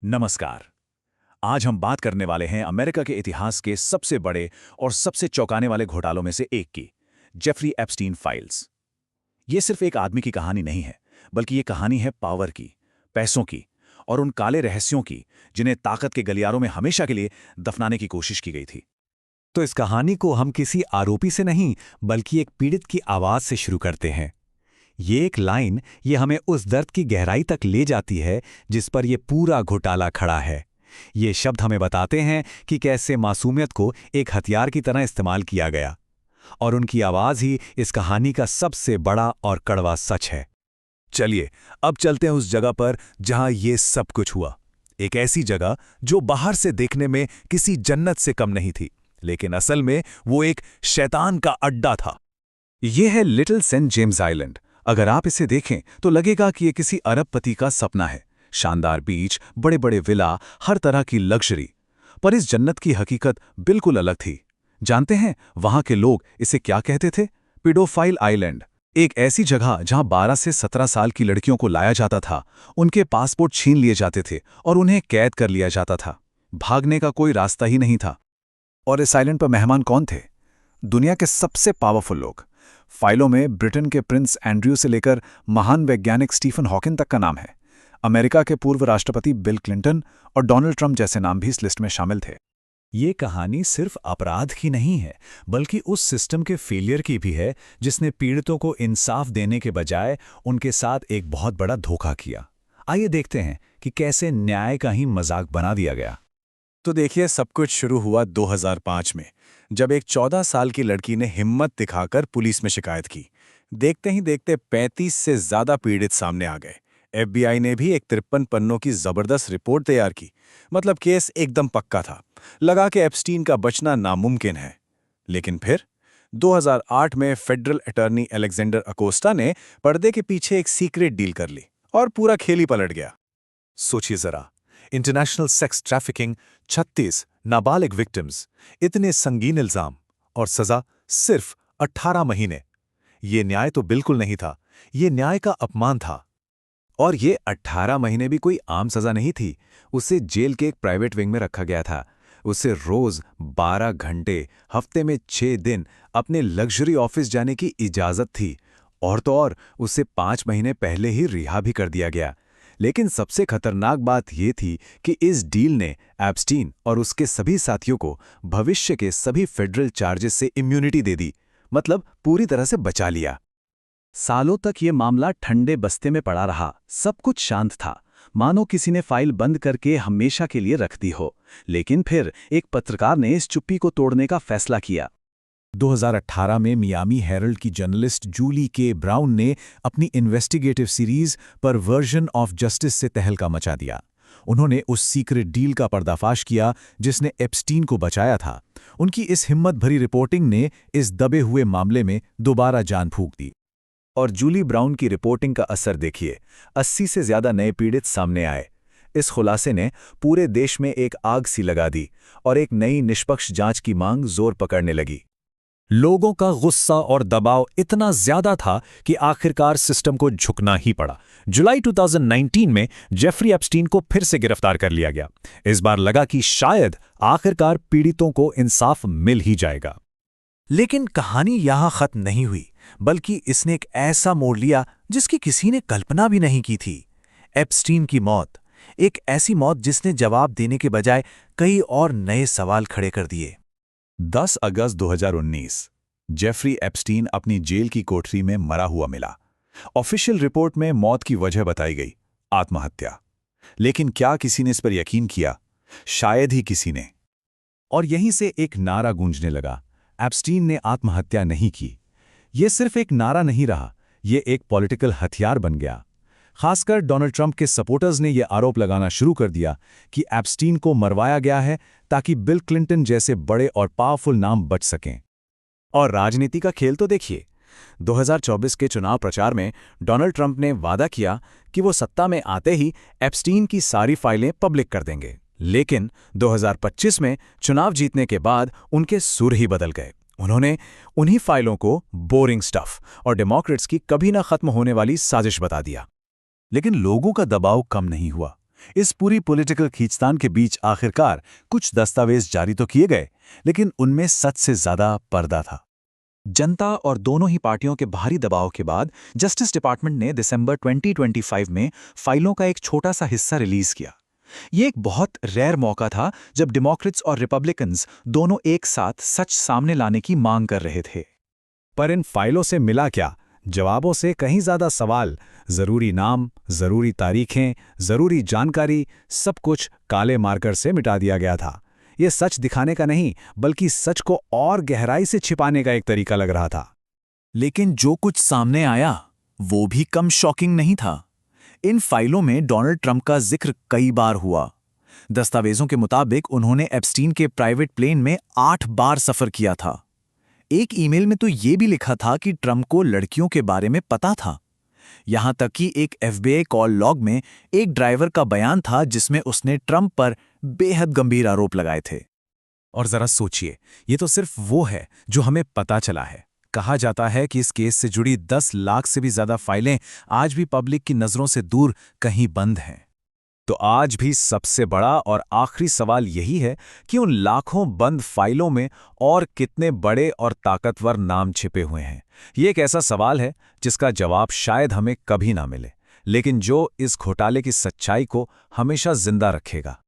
नमस्कार। आज हम बात करने वाले हैं अमेरिका के इतिहास के सबसे बड़े और सबसे चौंकाने वाले घोटालों में से एक की, जेफरी एप्स्टीन फाइल्स। ये सिर्फ एक आदमी की कहानी नहीं है, बल्कि ये कहानी है पावर की, पैसों की और उन काले रहस्यों की जिन्हें ताकत के गलियारों में हमेशा के लिए दफनाने की कोशिश की गई थी। तो इस कहानी को हम किसी आरोपी से नहीं बल्कि एक पीड़ित की आवाज से शुरू करते हैं। ये एक लाइन ये हमें उस दर्द की गहराई तक ले जाती है जिस पर ये पूरा घोटाला खड़ा है। ये शब्द हमें बताते हैं कि कैसे मासूमियत को एक हथियार की तरह इस्तेमाल किया गया, और उनकी आवाज ही इस कहानी का सबसे बड़ा और कड़वा सच है। चलिए अब चलते हैं उस जगह पर जहां ये सब कुछ हुआ। एक ऐसी जगह जो बाहर से देखने में किसी जन्नत से कम नहीं थी, लेकिन असल में वो एक शैतान का अड्डा था। ये है लिटिल सेंट जेम्स आइलैंड। अगर आप इसे देखें तो लगेगा कि ये किसी अरबपति का सपना है। शानदार बीच, बड़े बड़े विला, हर तरह की लग्जरी। पर इस जन्नत की हकीकत बिल्कुल अलग थी। जानते हैं वहां के लोग इसे क्या कहते थे? पिडोफाइल आइलैंड। एक ऐसी जगह जहां 12 से 17 साल की लड़कियों को लाया जाता था, उनके पासपोर्ट छीन लिए जाते थे और उन्हें कैद कर लिया जाता था। भागने का कोई रास्ता ही नहीं था। और इस आइलैंड पर मेहमान कौन थे? दुनिया के सबसे पावरफुल लोग। फाइलों में ब्रिटेन के प्रिंस एंड्रयू से लेकर महान वैज्ञानिक स्टीफन हॉकिंग तक का नाम है। अमेरिका के पूर्व राष्ट्रपति बिल क्लिंटन और डोनाल्ड ट्रंप जैसे नाम भी इस लिस्ट में शामिल थे। ये कहानी सिर्फ अपराध की नहीं है, बल्कि उस सिस्टम के फेलियर की भी है जिसने पीड़ितों को इंसाफ देने के बजाय उनके साथ एक बहुत बड़ा धोखा किया। आइए देखते हैं कि कैसे न्याय का ही मजाक बना दिया गया। तो देखिए, सब कुछ शुरू हुआ 2005 में, जब एक 14 साल की लड़की ने हिम्मत दिखाकर पुलिस में शिकायत की। देखते ही देखते 35 से ज्यादा पीड़ित सामने आ गए। FBI ने भी एक 53 पन्नों की जबरदस्त रिपोर्ट तैयार की। मतलब केस एकदम पक्का था। लगा कि एप्स्टीन का बचना नामुमकिन है। लेकिन फिर 2008 में फेडरल अटॉर्नी अलेक्जेंडर अकोस्टा ने पर्दे के पीछे एक सीक्रेट डील कर ली और पूरा खेल ही पलट गया। सोचिए जरा, इंटरनेशनल सेक्स ट्रैफिकिंग, 36 नाबालिग विक्टिम्स, इतने संगीन इल्जाम और सजा सिर्फ 18 महीने। ये न्याय तो बिल्कुल नहीं था, ये न्याय का अपमान था। और ये 18 महीने भी कोई आम सजा नहीं थी। उसे जेल के एक प्राइवेट विंग में रखा गया था। उसे रोज 12 घंटे, हफ्ते में 6 दिन अपने लग्जरी ऑफिस जाने की इजाजत थी। और तो और उसे 5 महीने पहले ही रिहा भी कर दिया गया। लेकिन सबसे खतरनाक बात यह थी कि इस डील ने एप्स्टीन और उसके सभी साथियों को भविष्य के सभी फेडरल चार्जेस से इम्यूनिटी दे दी। मतलब पूरी तरह से बचा लिया। सालों तक ये मामला ठंडे बस्ते में पड़ा रहा। सब कुछ शांत था, मानो किसी ने फाइल बंद करके हमेशा के लिए रख दी हो। लेकिन फिर एक पत्रकार ने इस चुप्पी को तोड़ने का फैसला किया। 2018 में मियामी हेरल्ड की जर्नलिस्ट जूली के ब्राउन ने अपनी इन्वेस्टिगेटिव सीरीज पर वर्जन ऑफ जस्टिस से तहलका मचा दिया। उन्होंने उस सीक्रेट डील का पर्दाफाश किया जिसने एप्स्टीन को बचाया था। उनकी इस हिम्मत भरी रिपोर्टिंग ने इस दबे हुए मामले में दोबारा जान फूंक दी। और जूली ब्राउन की रिपोर्टिंग का असर देखिए। 80 से ज्यादा नए पीड़ित सामने आए। इस खुलासे ने पूरे देश में एक आग सी लगा दी और एक नई निष्पक्ष जांच की मांग जोर पकड़ने लगी। लोगों का गुस्सा और दबाव इतना ज्यादा था कि आखिरकार सिस्टम को झुकना ही पड़ा। जुलाई 2019 में जेफरी एप्स्टीन को फिर से गिरफ्तार कर लिया गया। इस बार लगा कि शायद आखिरकार पीड़ितों को इंसाफ मिल ही जाएगा। लेकिन कहानी यहां खत्म नहीं हुई, बल्कि इसने एक ऐसा मोड़ लिया जिसकी किसी ने कल्पना भी नहीं की थी। एप्स्टीन की मौत, एक ऐसी मौत जिसने जवाब देने के बजाय कई और नए सवाल खड़े कर दिए। 10 अगस्त 2019 जेफरी एप्स्टीन अपनी जेल की कोठरी में मरा हुआ मिला। ऑफिशियल रिपोर्ट में मौत की वजह बताई गई, आत्महत्या। लेकिन क्या किसी ने इस पर यकीन किया? शायद ही किसी ने। और यहीं से एक नारा गूंजने लगा, एप्स्टीन ने आत्महत्या नहीं की। यह सिर्फ एक नारा नहीं रहा, यह एक पॉलिटिकल हथियार बन गया। खासकर डोनाल्ड ट्रंप के सपोर्टर्स ने यह आरोप लगाना शुरू कर दिया कि एप्स्टीन को मरवाया गया है ताकि बिल क्लिंटन जैसे बड़े और पावरफुल नाम बच सकें। और राजनीति का खेल तो देखिए। 2024 के चुनाव प्रचार में डोनाल्ड ट्रंप ने वादा किया कि वो सत्ता में आते ही एप्स्टीन की सारी फाइलें पब्लिक कर देंगे। लेकिन 2025 में चुनाव जीतने के बाद उनके सुर ही बदल गए। उन्होंने उन्हीं फाइलों को बोरिंग स्टफ और डेमोक्रेट्स की कभी ना खत्म होने वाली साजिश बता दिया। लेकिन लोगों का दबाव कम नहीं हुआ। इस पूरी पॉलिटिकल खींचतान के बीच आखिरकार कुछ दस्तावेज जारी तो किए गए, लेकिन उनमें सच से ज्यादा पर्दा था। जनता और दोनों ही पार्टियों के भारी दबाव के बाद जस्टिस डिपार्टमेंट ने दिसंबर 2025 में फाइलों का एक छोटा सा हिस्सा रिलीज किया। ये एक बहुत रेयर मौका था जब डेमोक्रेट्स और रिपब्लिकन्स दोनों एक साथ सच सामने लाने की मांग कर रहे थे। पर इन फाइलों से मिला क्या? जवाबों से कहीं ज्यादा सवाल। जरूरी नाम, जरूरी तारीखें, जरूरी जानकारी, सब कुछ काले मार्कर से मिटा दिया गया था। ये सच दिखाने का नहीं, बल्कि सच को और गहराई से छिपाने का एक तरीका लग रहा था। लेकिन जो कुछ सामने आया वो भी कम शॉकिंग नहीं था। इन फाइलों में डोनाल्ड ट्रंप का जिक्र कई बार हुआ। दस्तावेजों के मुताबिक उन्होंने एप्स्टीन के प्राइवेट प्लेन में 8 बार सफर किया था। एक ईमेल में तो ये भी लिखा था कि ट्रंप को लड़कियों के बारे में पता था। यहां तक कि एक FBI कॉल लॉग में एक ड्राइवर का बयान था जिसमें उसने ट्रंप पर बेहद गंभीर आरोप लगाए थे। और जरा सोचिए, ये तो सिर्फ वो है जो हमें पता चला है। कहा जाता है कि इस केस से जुड़ी 10 लाख से भी ज्यादा फाइलें आज भी पब्लिक की नजरों से दूर कहीं बंद हैं। तो आज भी सबसे बड़ा और आखिरी सवाल यही है कि उन लाखों बंद फाइलों में और कितने बड़े और ताकतवर नाम छिपे हुए हैं। ये एक ऐसा सवाल है जिसका जवाब शायद हमें कभी ना मिले, लेकिन जो इस घोटाले की सच्चाई को हमेशा जिंदा रखेगा।